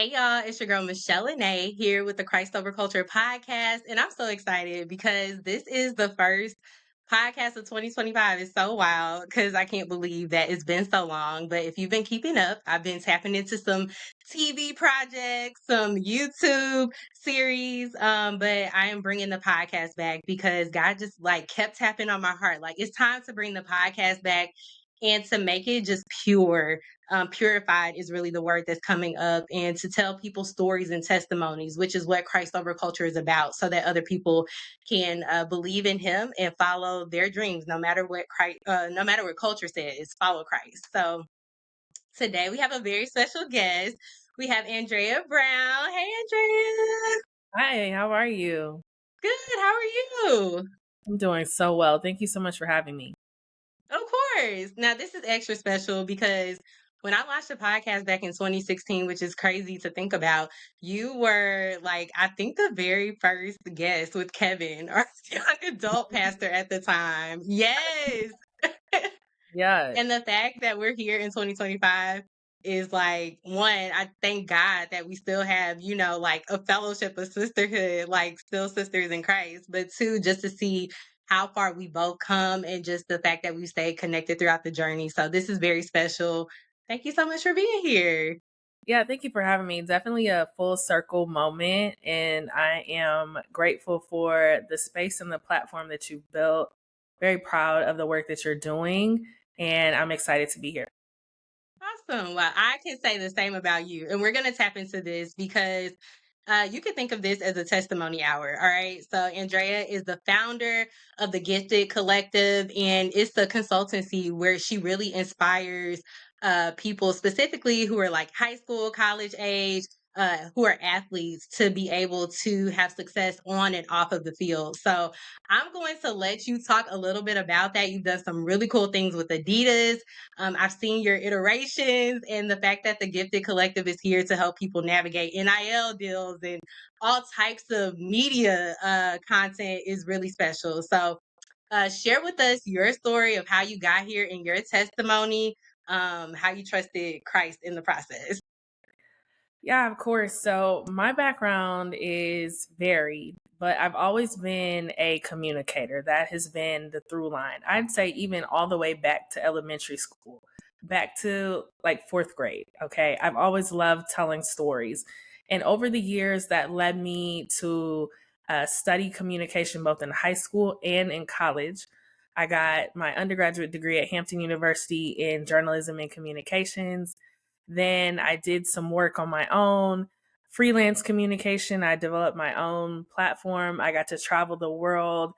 Hey y'all, it's your girl Michelle Lenae here with the Christ Over Culture podcast. And I'm so excited because this is the first podcast of 2025. It's so wild because I can't believe that it's been so long. But if you've been keeping up, I've been tapping into some TV projects, some YouTube series. But I am bringing the podcast back because God just like kept tapping on my heart. Like it's time to bring the podcast back and to make it just pure. Purified is really the word that's coming up, and to tell people stories and testimonies, which is what Christ over culture is about, so that other people can believe in Him and follow their dreams, no matter what no matter what culture says. Follow Christ. So today we have a very special guest. We have Andrea Brown. Hey, Andrea. Hi, how are you? Good. How are you? I'm doing so well. Thank you so much for having me. Of course. Now, this is extra special because when I launched the podcast back in 2016, which is crazy to think about, you were like, I think the very first guest with Kevin, our young adult pastor at the time. Yes. Yeah, And the fact that we're here in 2025 is like, one, I thank God that we still have, like a fellowship of sisterhood, like still sisters in Christ. But two, just to see how far we both come and just the fact that we stayed connected throughout the journey. So this is very special. Thank you so much for being here. yeah, thank you for having me. Definitely a full circle moment, and I am grateful for the space and the platform that you've built. Very proud of the work that you're doing, and I'm excited to be here. Awesome. Well, I can say the same about you. And we're going to tap into this because you can think of this as a testimony hour. All right. So, Andrea is the founder of the Gifted Collective, and it's a consultancy where she really inspires people, specifically who are like high school, college age. Who are athletes to be able to have success on and off of the field. So, I'm going to let you talk a little bit about that. You've done some really cool things with Adidas. I've seen your iterations, and the fact that the Gifted Collective is here to help people navigate NIL deals and all types of media content is really special. So, share with us your story of how you got here and your testimony, how you trusted Christ in the process. Yeah, of course. So, my background is varied, but I've always been a communicator. That has been the through line. I'd say, even all the way back to elementary school, back to like fourth grade. Okay. I've always loved telling stories. And over the years, that led me to study communication both in high school and in college. I got my undergraduate degree at Hampton University in journalism and communications. Then I did some work on my own, freelance communication. I developed my own platform. I got to travel the world,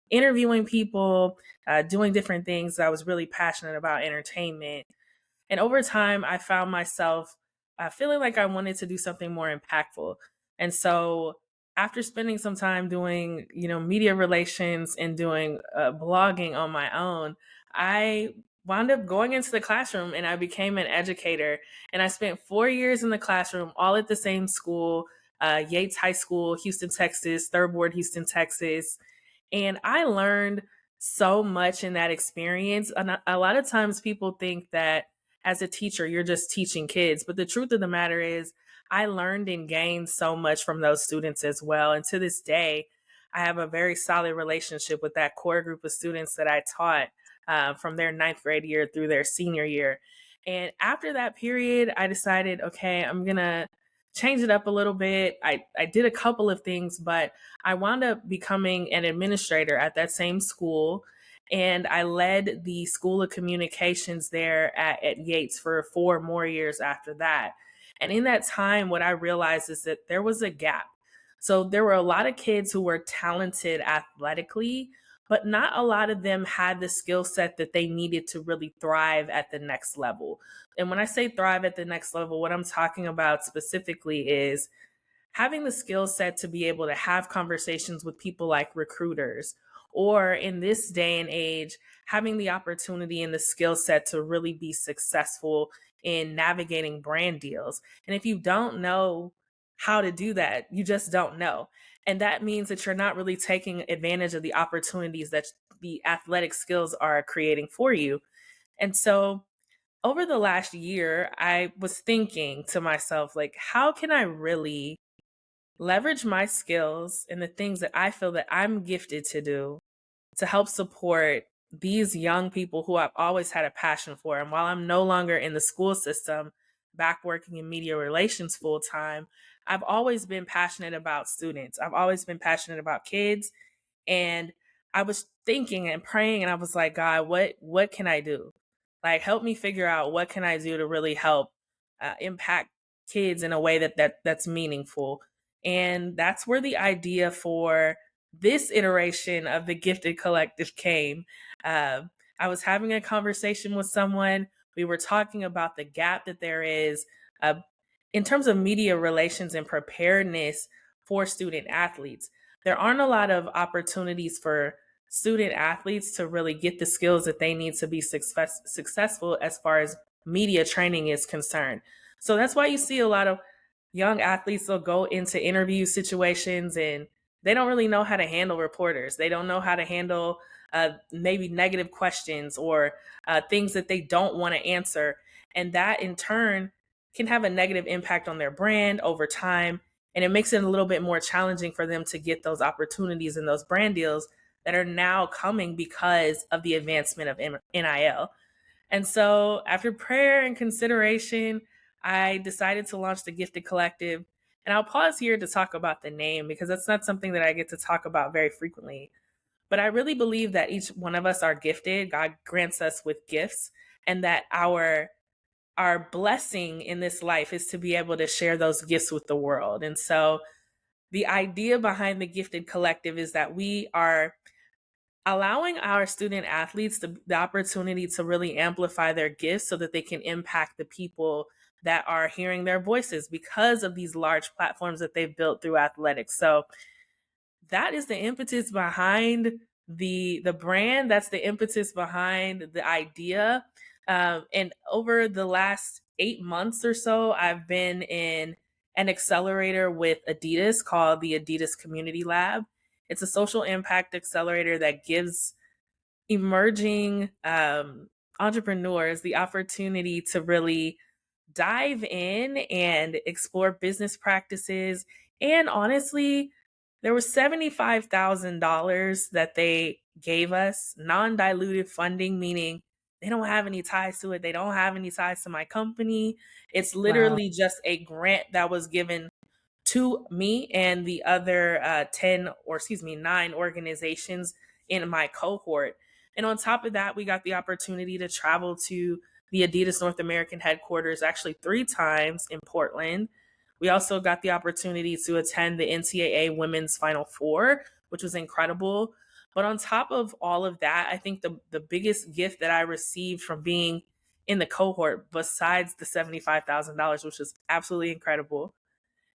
interviewing people, doing different things. I was really passionate about entertainment. And over time, I found myself feeling like I wanted to do something more impactful. And so, after spending some time doing, media relations and doing blogging on my own, I wound up going into the classroom and I became an educator. And I spent 4 years in the classroom, all at the same school, Yates High School, Houston, Texas, Third Ward, Houston, Texas. And I learned so much in that experience. And a lot of times people think that as a teacher, you're just teaching kids. But the truth of the matter is, I learned and gained so much from those students as well. And to this day, I have a very solid relationship with that core group of students that I taught from their ninth grade year through their senior year. And after that period, I decided, okay, I'm going to change it up a little bit. I did a couple of things, but I wound up becoming an administrator at that same school. And I led the School of Communications there at Yates for 4 more years after that. And in that time, what I realized is that there was a gap. So there were a lot of kids who were talented athletically, but not a lot of them had the skill set that they needed to really thrive at the next level. And when I say thrive at the next level, what I'm talking about specifically is having the skill set to be able to have conversations with people like recruiters, or in this day and age, having the opportunity and the skill set to really be successful in navigating brand deals. And if you don't know how to do that, you just don't know. And that means that you're not really taking advantage of the opportunities that the athletic skills are creating for you. And so over the last year, I was thinking to myself, like, how can I really leverage my skills and the things that I feel that I'm gifted to do to help support these young people who I've always had a passion for. And while I'm no longer in the school system, back working in media relations full time, I've always been passionate about students. I've always been passionate about kids. And I was thinking and praying and I was like, God, what can I do? Like, help me figure out what can I do to really help impact kids in a way that's meaningful. And that's where the idea for this iteration of the Gifted Collective came. Uh, I was having a conversation with someone. We were talking about the gap that there is uh, in terms of media relations and preparedness for student athletes. There aren't a lot of opportunities for student athletes to really get the skills that they need to be successful as far as media training is concerned. So that's why you see a lot of young athletes will go into interview situations and they don't really know how to handle reporters. They don't know how to handle maybe negative questions or things that they don't want to answer. And that in turn can have a negative impact on their brand over time. And it makes it a little bit more challenging for them to get those opportunities and those brand deals that are now coming because of the advancement of NIL. And so, after prayer and consideration, I decided to launch the Gifted Collective. And I'll pause here to talk about the name because that's not something that I get to talk about very frequently. But I really believe that each one of us are gifted. God grants us with gifts, and that our blessing in this life is to be able to share those gifts with the world. And so the idea behind the Gifted Collective is that we are allowing our student athletes the opportunity to really amplify their gifts so that they can impact the people that are hearing their voices because of these large platforms that they've built through athletics. So that is the impetus behind the brand. That's the impetus behind the idea. And over the last 8 months or so, I've been in an accelerator with Adidas called the Adidas Community Lab. It's a social impact accelerator that gives emerging entrepreneurs the opportunity to really dive in and explore business practices. And honestly, there was $75,000 that they gave us, non dilutive funding, meaning they don't have any ties to it. They don't have any ties to my company. It's Wow. literally just a grant that was given to me and the other 10 or excuse me 9 organizations in my cohort. And on top of that, we got the opportunity to travel to the Adidas North American headquarters actually 3 times in Portland. We also got the opportunity to attend the NCAA Women's Final Four, which was incredible. But on top of all of that, I think the biggest gift that I received from being in the cohort, besides the $75,000, which was absolutely incredible,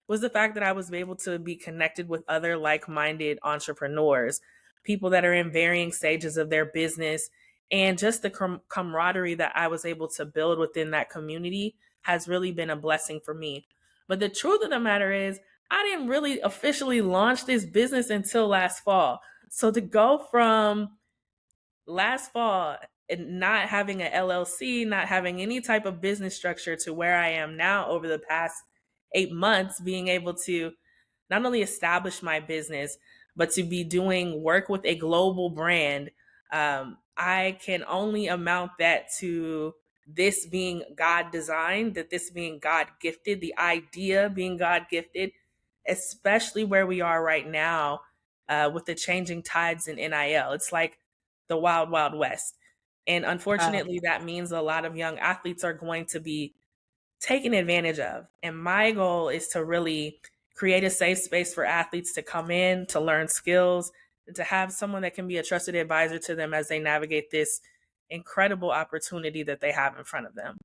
was the fact that I was able to be connected with other like minded entrepreneurs, people that are in varying stages of their business. And just the camaraderie that I was able to build within that community has really been a blessing for me. But the truth of the matter is, I didn't really officially launch this business until last fall. So to go from last fall and not having an LLC, not having any type of business structure to where I am now over the past 8 months, being able to not only establish my business, but to be doing work with a global brand, I can only amount that to this being God designed, that this being God gifted, the idea being God gifted, especially where we are right now with the changing tides in NIL. It's like the wild, wild west. And Wow. unfortunately, that means a lot of young athletes are going to be taken advantage of. And my goal is to really create a safe space for athletes to come in, to learn skills, and to have someone that can be a trusted advisor to them as they navigate this incredible opportunity that they have in front of them.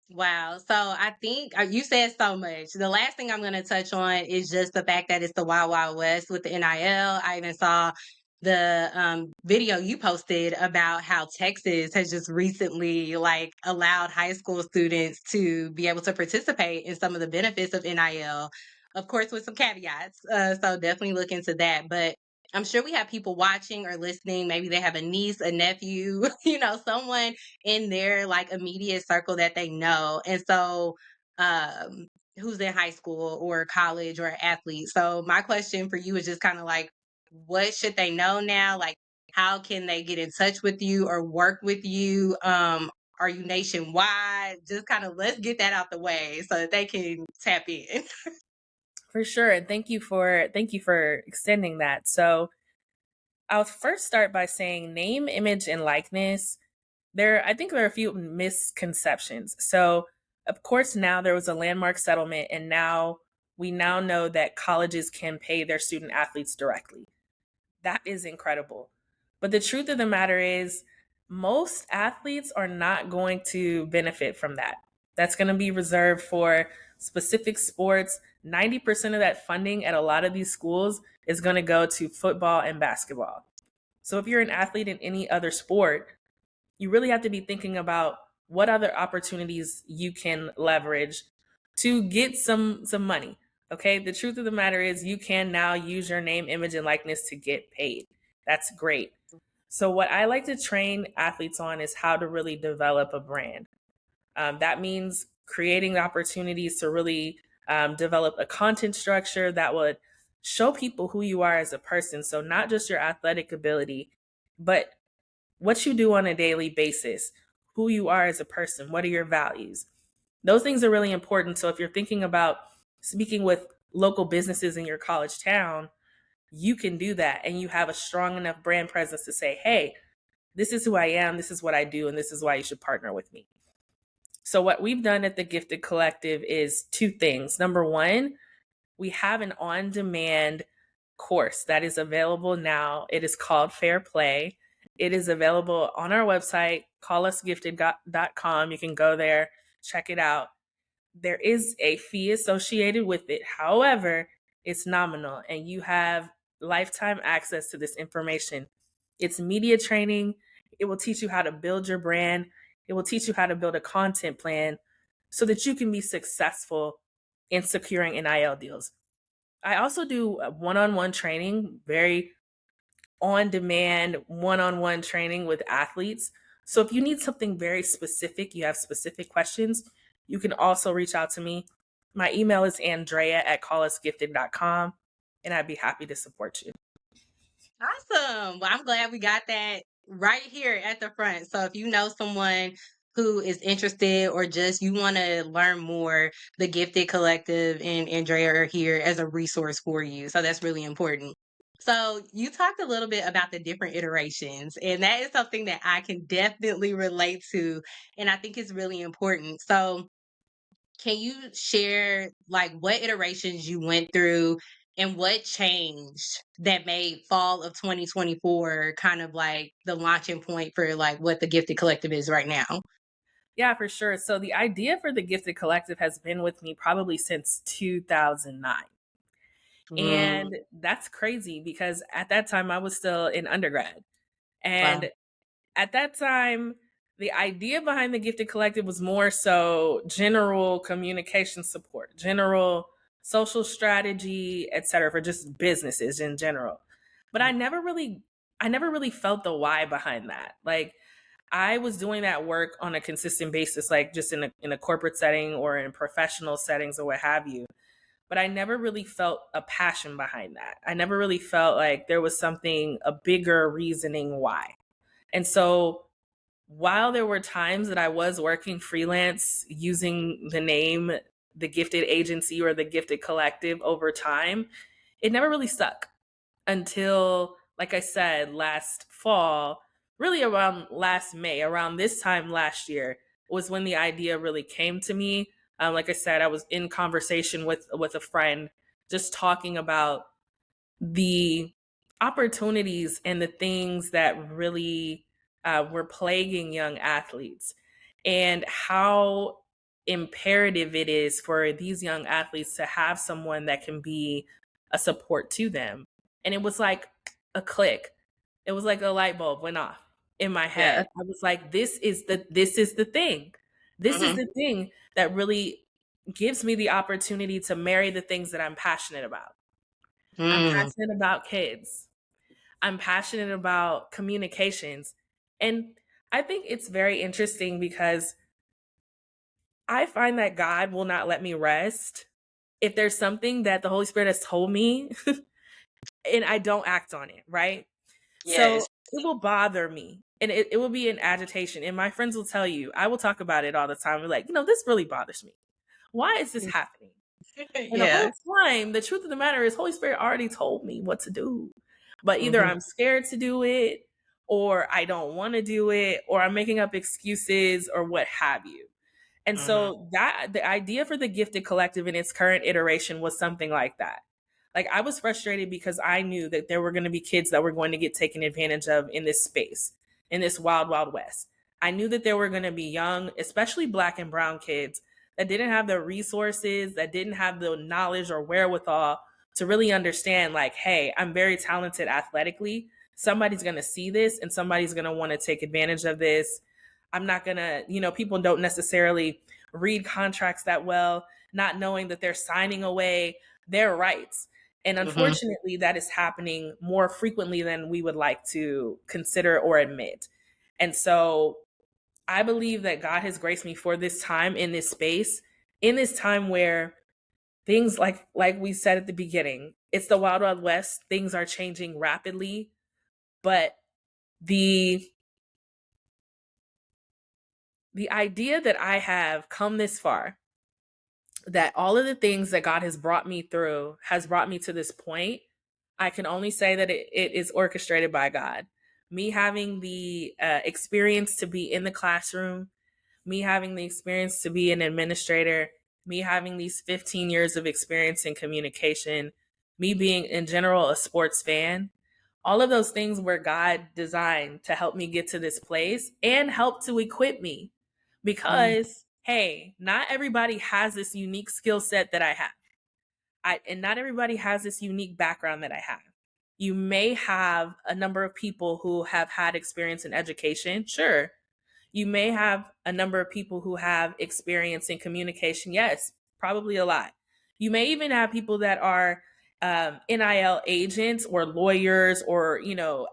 Wow. So I think you said so much. The last thing I'm going to touch on is just the fact that it's the Wild Wild West with the NIL. I even saw the video you posted about how Texas has just recently like allowed high school students to be able to participate in some of the benefits of NIL. Of course, with some caveats. So definitely look into that. But I'm sure we have people watching or listening. Maybe they have a niece, a nephew, someone in their like immediate circle that they know. And so, um, who's in high school or college or athlete. So my question for you is just kind of like, what should they know now? Like, how can they get in touch with you or work with you? Are you nationwide? Just kind of let's get that out the way so that they can tap in. For sure. And thank you for extending that. So I'll first start by saying name, image, and likeness. I think there are a few misconceptions. So of course now there was a landmark settlement, and we now know that colleges can pay their student athletes directly. That is incredible. But the truth of the matter is, most athletes are not going to benefit from that. That's going to be reserved for specific sports. 90% of that funding at a lot of these schools is going to go to football and basketball. So if you're an athlete in any other sport, you really have to be thinking about what other opportunities you can leverage to get some money. Okay, the truth of the matter is you can now use your name, image, and likeness to get paid. That's great. So what I like to train athletes on is how to really develop a brand. That means creating opportunities to really develop a content structure that would show people who you are as a person. So not just your athletic ability, but what you do on a daily basis, who you are as a person, what are your values. Those things are really important. So if you're thinking about speaking with local businesses in your college town, you can do that and you have a strong enough brand presence to say, hey, this is who I am, this is what I do, and this is why you should partner with me. So what we've done at the Gifted Collective is two things. Number one, we have an on-demand course that is available now. It is called Fair Play. It is available on our website, callusgifted.com. You can go there, check it out. There is a fee associated with it. However, it's nominal and you have lifetime access to this information. It's media training. It will teach you how to build your brand. It will teach you how to build a content plan so that you can be successful in securing NIL deals. I also do one-on-one training, very on-demand one-on-one training with athletes. So if you need something very specific, you have specific questions, you can also reach out to me. My email is andrea@callusgifted.com, and I'd be happy to support you. Awesome. Well, I'm glad we got that right here at the front. So if you know someone who is interested or just you want to learn more, the Gifted Collective and Andrea are here as a resource for you. So that's really important. So you talked a little bit about the different iterations, and that is something that I can definitely relate to. And I think it's really important. So can you share like what iterations you went through and what changed that made fall of 2024 kind of like the launching point for like what the Gifted Collective is right now? Yeah, for sure. So the idea for the Gifted Collective has been with me probably since 2009. Mm, And that's crazy because at that time I was still in undergrad. wow. And at that time, the idea behind the Gifted Collective was more so general communication support, general social strategy, etc., for just businesses in general. But I never really felt the why behind that. Like I was doing that work on a consistent basis, like just in a corporate setting or in professional settings or what have you. But I never really felt a passion behind that. I never really felt like there was a bigger reasoning why. And so while there were times that I was working freelance using the name the Gifted Agency or the Gifted Collective over time, it never really stuck until, like I said, last fall, really around last May, around this time last year, was when the idea really came to me. Like I said, I was in conversation with a friend, just talking about the opportunities and the things that really were plaguing young athletes and how imperative it is for these young athletes to have someone that can be a support to them. And it was like a click. It was like a light bulb went off in my Yeah. head. I was like, this is the thing. This is Hmm. the thing that really gives me the opportunity to marry the things that I'm passionate about. I'm Mm, passionate about kids. I'm passionate about communications. And I think it's very interesting because I find that God will not let me rest if there's something that the Holy Spirit has told me and I don't act on it, right? So Yes. it will bother me and it will be an agitation. And my friends will tell you, I will talk about it all the time. We're like, this really bothers me. Why is this happening? And the Yeah. whole time, the truth of the matter is, Holy Spirit already told me what to do. But either Mhm. I'm scared to do it, or I don't want to do it, or I'm making up excuses, or what have you. And Mhm. so that the idea for the Gifted Collective in its current iteration was something like that. Like I was frustrated because I knew that there were going to be kids that were going to get taken advantage of in this space, in this wild, wild west. I knew that there were going to be young, especially Black and brown kids that didn't have the resources, that didn't have the knowledge or wherewithal to really understand, like, hey, I'm very talented athletically. Somebody's going to see this and somebody's going to want to take advantage of this. I'm not going to, people don't necessarily read contracts that well, not knowing that they're signing away their rights. And Mhm. unfortunately, that is happening more frequently than we would like to consider or admit. And so I believe that God has graced me for this time in this space, in this time where things like we said at the beginning, it's the wild wild west, things are changing rapidly, but the idea that I have come this far, that all of the things that God has brought me through has brought me to this point, I can only say that it is orchestrated by God. Me having the experience to be in the classroom, me having the experience to be an administrator, me having these 15 years of experience in communication, me being in general a sports fan, all of those things were God designed to help me get to this place and help to equip me Mhm. because, hey, not everybody has this unique skill set that I have. And not everybody has this unique background that I have. You may have a number of people who have had experience in education, sure. You may have a number of people who have experience in communication, yes, probably a lot. You may even have people that are NIL agents or lawyers or,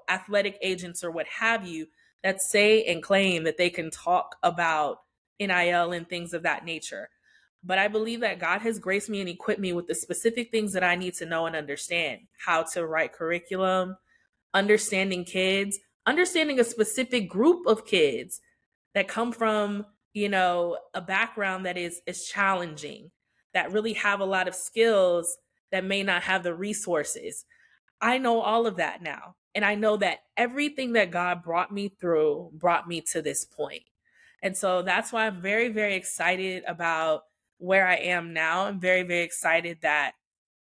athletic agents or what have you that say and claim that they can talk about NIL and things of that nature. But I believe that God has graced me and equipped me with the specific things that I need to know and understand: how to write curriculum, understanding kids, understanding a specific group of kids that come from, a background that is challenging, that really have a lot of skills that may not have the resources. I know all of that now. And I know that everything that God brought me through brought me to this point. And so that's why I'm very, very excited about where I am now. I'm very, very excited that,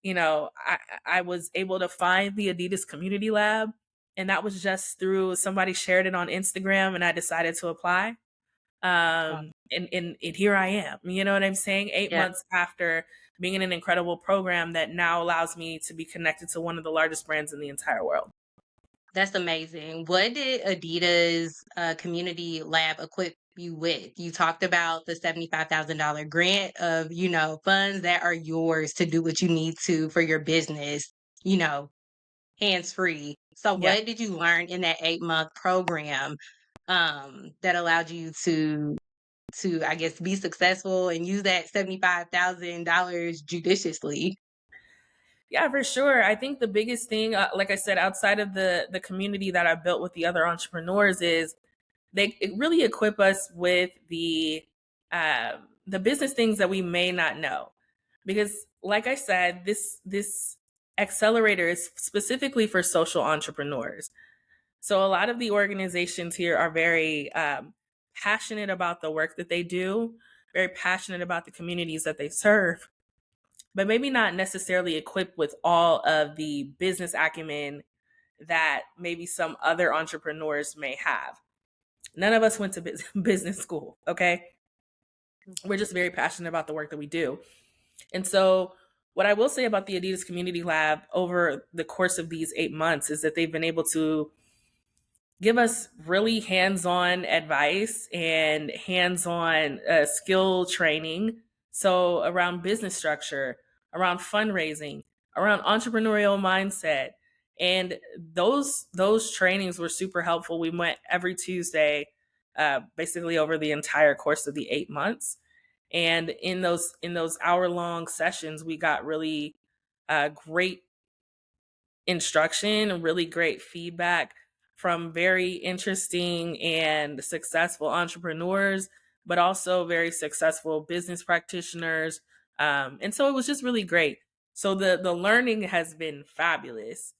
I was able to find the Adidas Community Lab. And that was just through somebody shared it on Instagram and I decided to apply. And here I am. You know what I'm saying? 8 Yeah. months after being in an incredible program that now allows me to be connected to one of the largest brands in the entire world. That's amazing. What did Adidas Community Lab equip you with? You talked about the $75,000 grant of, funds that are yours to do what you need to for your business, you know, hands free. So, Yeah. what did you learn in that 8-month program that allowed you to I guess be successful and use that $75,000 judiciously? Yeah, for sure. I think the biggest thing, like I said, outside of the community that I built with the other entrepreneurs, is it really equip us with the business things that we may not know. Because, like I said, this accelerator is specifically for social entrepreneurs. So a lot of the organizations here are very passionate about the work that they do, very passionate about the communities that they serve, but maybe not necessarily equipped with all of the business acumen that maybe some other entrepreneurs may have. None of us went to business school, okay? We're just very passionate about the work that we do. And so, what I will say about the Adidas Community Lab over the course of these 8 months is that they've been able to give us really hands-on advice and hands-on skill training. So around business structure, around fundraising, around entrepreneurial mindset, And those trainings were super helpful. We went every Tuesday, basically over the entire course of the 8 months. And in those hour-long sessions, we got really great instruction and really great feedback from very interesting and successful entrepreneurs, but also very successful business practitioners. And so it was just really great. So the learning has been fabulous.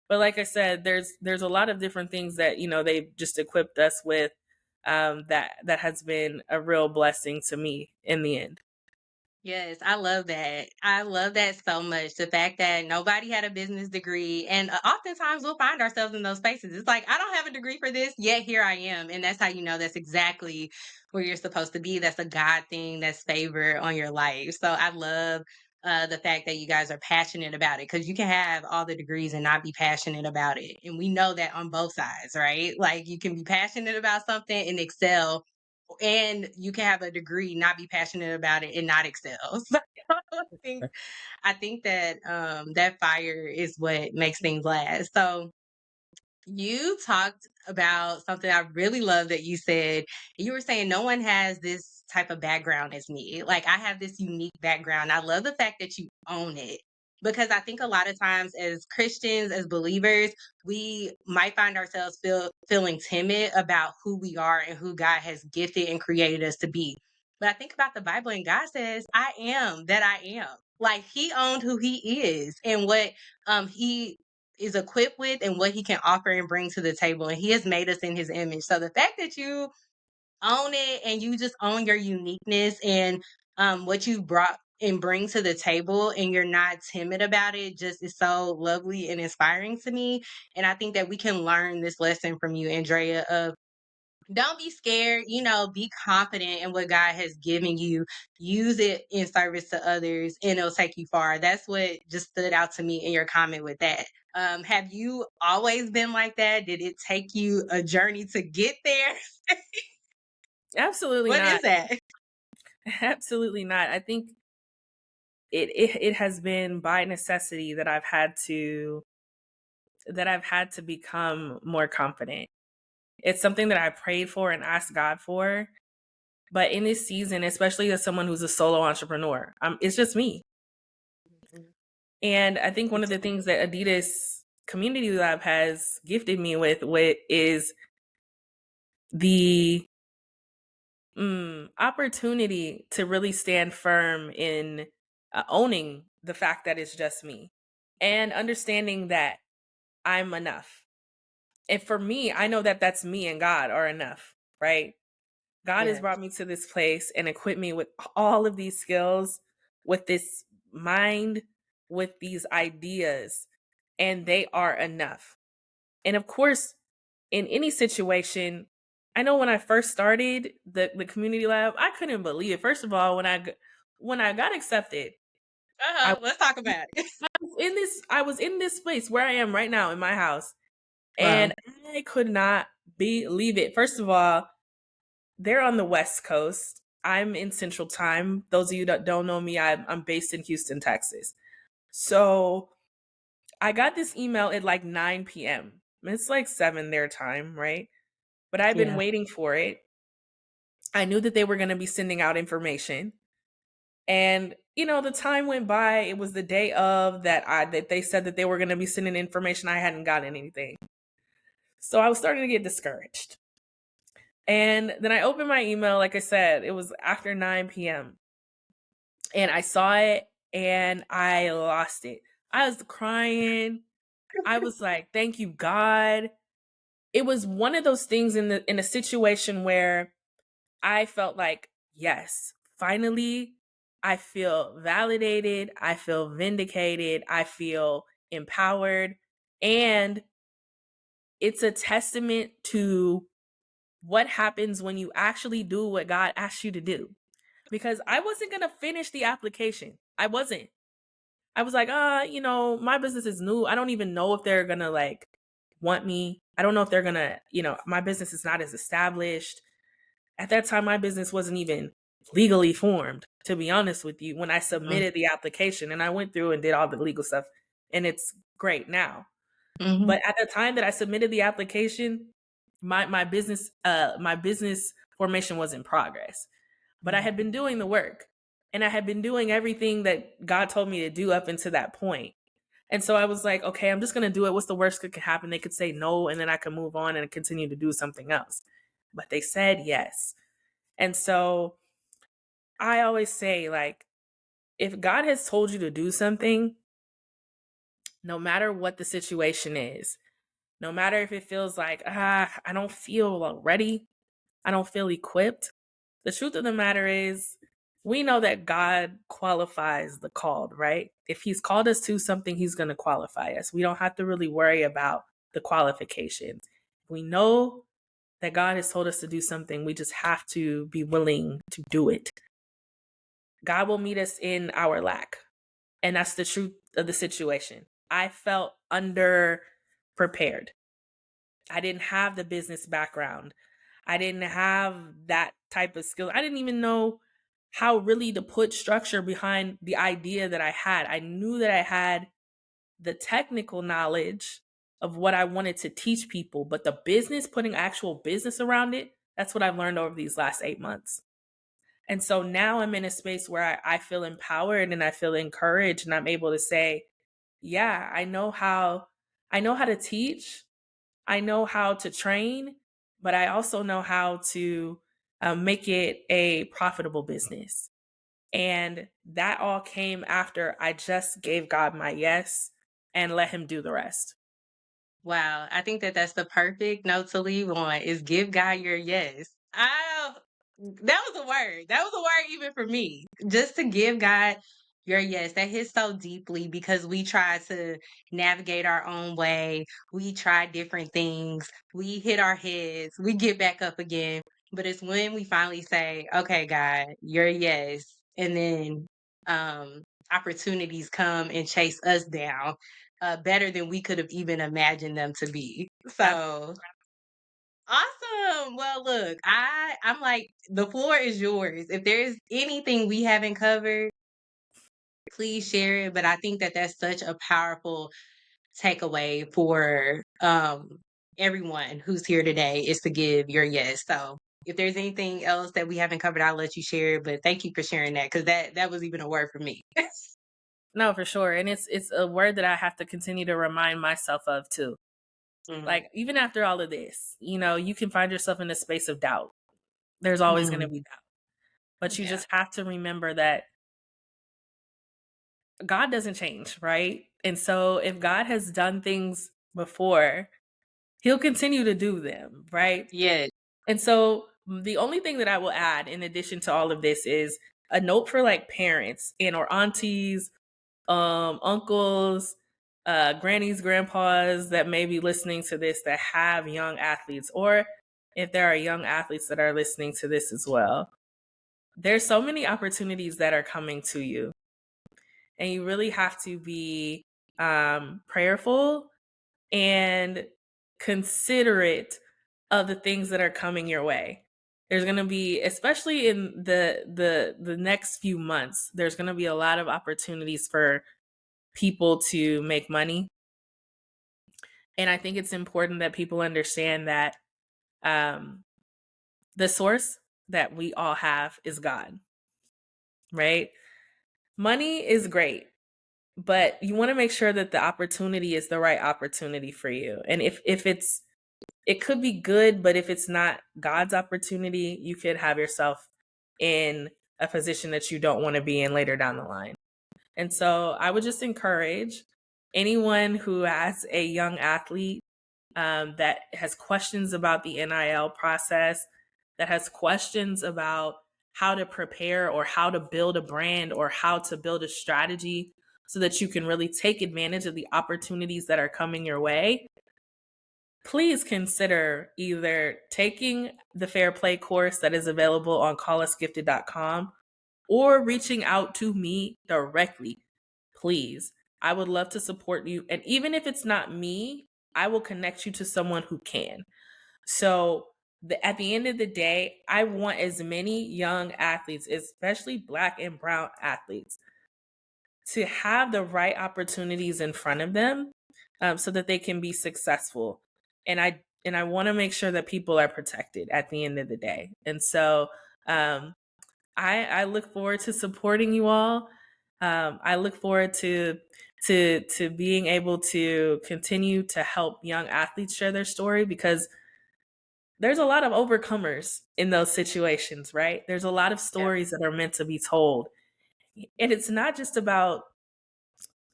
But like I said, there's a lot of different things that they've just equipped us with, that has been a real blessing to me in the end. Yes, I love that. I love that so much. The fact that nobody had a business degree. And oftentimes we'll find ourselves in those spaces. It's like, I don't have a degree for this, yet here I am. And that's how you know that's exactly where you're supposed to be. That's a God thing, that's favor on your life. So I love the fact that you guys are passionate about it, because you can have all the degrees and not be passionate about it. And we know that on both sides, right? Like you can be passionate about something and excel, and you can have a degree, not be passionate about it, and not excel. So I think that that fire is what makes things last. So you talked about something I really love that you said. You were saying no one has this type of background as me. Like I have this unique background. I love the fact that you own it, because I think a lot of times as Christians, as believers, we might find ourselves feeling timid about who we are and who God has gifted and created us to be. But I think about the Bible, and God says, "I am that I am." Like He owned who He is and what He is equipped with and what he can offer and bring to the table. And he has made us in his image. So the fact that you own it and you just own your uniqueness and what you brought and bring to the table, and you're not timid about it, just is so lovely and inspiring to me. And I think that we can learn this lesson from you, Andrea, of don't be scared, be confident in what God has given you. Use it in service to others and it'll take you far. That's what just stood out to me in your comment with that. Have you always been like that? Did it take you a journey to get there? Absolutely What not. is that? Absolutely not. I think it has been by necessity that I've had to become more confident. It's something that I prayed for and asked God for. But in this season, especially as someone who's a solo entrepreneur, it's just me. And I think one of the things that Adidas Community Lab has gifted me with is the opportunity to really stand firm in owning the fact that it's just me and understanding that I'm enough. And for me, I know that that's me and God are enough, right? God has Yes. brought me to this place and equipped me with all of these skills, with this mind, with these ideas, and they are enough. And of course, in any situation, I know when I first started the community lab, I couldn't believe it. First of all, when I got accepted, I Let's talk about it. I was in this place where I am right now in my house, Wow. and I could not believe it. First of all, they're on the West Coast. I'm in Central Time. Those of you that don't know me, I'm based in Houston, Texas. So I got this email at like 9 p.m. It's like 7 their time, right? But I've been Yeah. waiting for it. I knew that they were going to be sending out information. And the time went by. It was the day of that they said that they were going to be sending information. I hadn't gotten anything. So I was starting to get discouraged. And then I opened my email, like I said, it was after 9 p.m. And I saw it and I lost it. I was crying. I was like, "Thank you, God." It was one of those things in a situation where I felt like, yes, finally, I feel validated. I feel vindicated. I feel empowered. And it's a testament to what happens when you actually do what God asked you to do. Because I wasn't going to finish the application. I wasn't. I was like, my business is new. I don't even know if they're going to like want me. I don't know if they're going to, my business is not as established. At that time, my business wasn't even legally formed, to be honest with you, when I Mhm. submitted the application, and I went through and did all the legal stuff, and it's great now. Mhm. But at the time that I submitted the application, my business formation was in progress. But I Mhm. had been doing the work, and I had been doing everything that God told me to do up until that point. And so I was like, okay, I'm just going to do it. What's the worst that could happen? They could say no, and then I can move on and continue to do something else. But they said yes. And so I always say, like, if God has told you to do something, no matter what the situation is, no matter if it feels like, I don't feel ready, I don't feel equipped, the truth of the matter is, we know that God qualifies the called, right? If He's called us to something, He's going to qualify us. We don't have to really worry about the qualifications. We know that God has told us to do something. We just have to be willing to do it. God will meet us in our lack. And that's the truth of the situation. I felt under prepared. I didn't have the business background. I didn't have that type of skill. I didn't even know how really to put structure behind the idea that I had. I knew that I had the technical knowledge of what I wanted to teach people, but the business, putting actual business around it, that's what I've learned over these last 8 months. And so now I'm in a space where I feel empowered and I feel encouraged, and I'm able to say, yeah, I know how to teach. I know how to train, but I also know how to make it a profitable business. And that all came after I just gave God my yes and let Him do the rest. Wow, I think that that's the perfect note to leave on is give God your yes. That was a word. That was a word even for me. Just to give God your yes. That hits so deeply because we try to navigate our own way. We try different things. We hit our heads. We get back up again. But it's when we finally say, okay, God, your yes. And then opportunities come and chase us down better than we could have even imagined them to be. Ab- So awesome. Well, look, I'm like the floor is yours. If there's anything we haven't covered, please share it. But I think that that's such a powerful takeaway for everyone who's here today is to give your yes. So if there's anything else that we haven't covered, I'll let you share. But thank you for sharing that because that was even a word for me. no, for sure. And it's a word that I have to continue to remind myself of too. Mhm. Like, even after all of this, you can find yourself in a space of doubt. There's always going to Mhm. be doubt. But you Yeah. just have to remember that God doesn't change, right? And so if God has done things before, He'll continue to do them, right? Yeah. And so the only thing that I will add in addition to all of this is a note for like parents and or aunties, uncles, grannies, grandpas that may be listening to this that have young athletes, or if there are young athletes that are listening to this as well. There's so many opportunities that are coming to you, and you really have to be prayerful and considerate of the things that are coming your way. There's going to be, especially in the next few months, there's going to be a lot of opportunities for people to make money. And I think it's important that people understand that um, the source that we all have is God, right? Money is great, but you want to make sure that the opportunity is the right opportunity for you. And if it could be good, but if it's not God's opportunity, you could have yourself in a position that you don't want to be in later down the line. And so I would just encourage anyone who has a young athlete that has questions about the NIL process, that has questions about how to prepare or how to build a brand or how to build a strategy so that you can really take advantage of the opportunities that are coming your way. Please consider either taking the Fair Play course that is available on callusgifted.com or reaching out to me directly. Please, I would love to support you. And even if it's not me, I will connect you to someone who can. So, at the end of the day, I want as many young athletes, especially Black and Brown athletes, to have the right opportunities in front of them so that they can be successful. And I want to make sure that people are protected at the end of the day. And so um, I look forward to supporting you all. I look forward to being able to continue to help young athletes share their story, because there's a lot of overcomers in those situations, right? There's a lot of Yeah. stories that are meant to be told. And it's not just about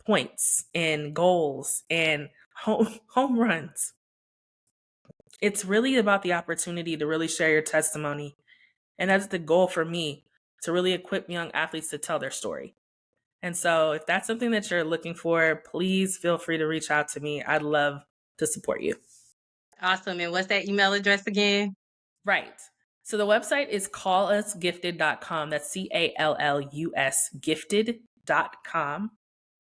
points and goals and home runs. It's really about the opportunity to really share your testimony. And that's the goal for me, to really equip young athletes to tell their story. And so if that's something that you're looking for, please feel free to reach out to me. I'd love to support you. Awesome. And what's that email address again? Right. So the website is callusgifted.com. That's CALLUS gifted.com.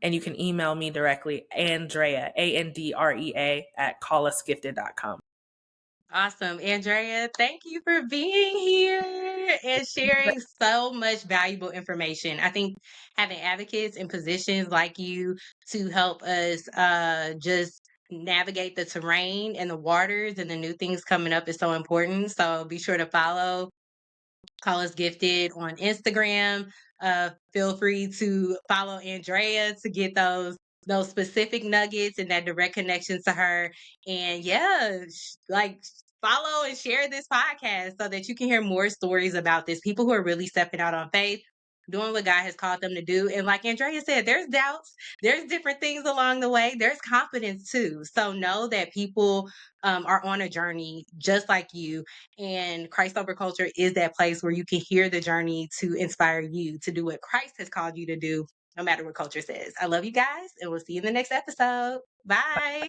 And you can email me directly, Andrea, ANDREA, at callusgifted.com. Awesome. Andrea, thank you for being here and sharing so much valuable information. I think having advocates in positions like you to help us just navigate the terrain and the waters and the new things coming up is so important. So be sure to follow Call Us Gifted on Instagram. Feel free to follow Andrea to get those specific nuggets and that direct connection to her. And yeah, like follow and share this podcast so that you can hear more stories about this. People who are really stepping out on faith, doing what God has called them to do. And like Andrea said, there's doubts, there's different things along the way. There's confidence too. So know that people are on a journey just like you, and Christ Over Culture is that place where you can hear the journey to inspire you to do what Christ has called you to do, no matter what culture says. I love you guys, and we'll see you in the next episode. Bye.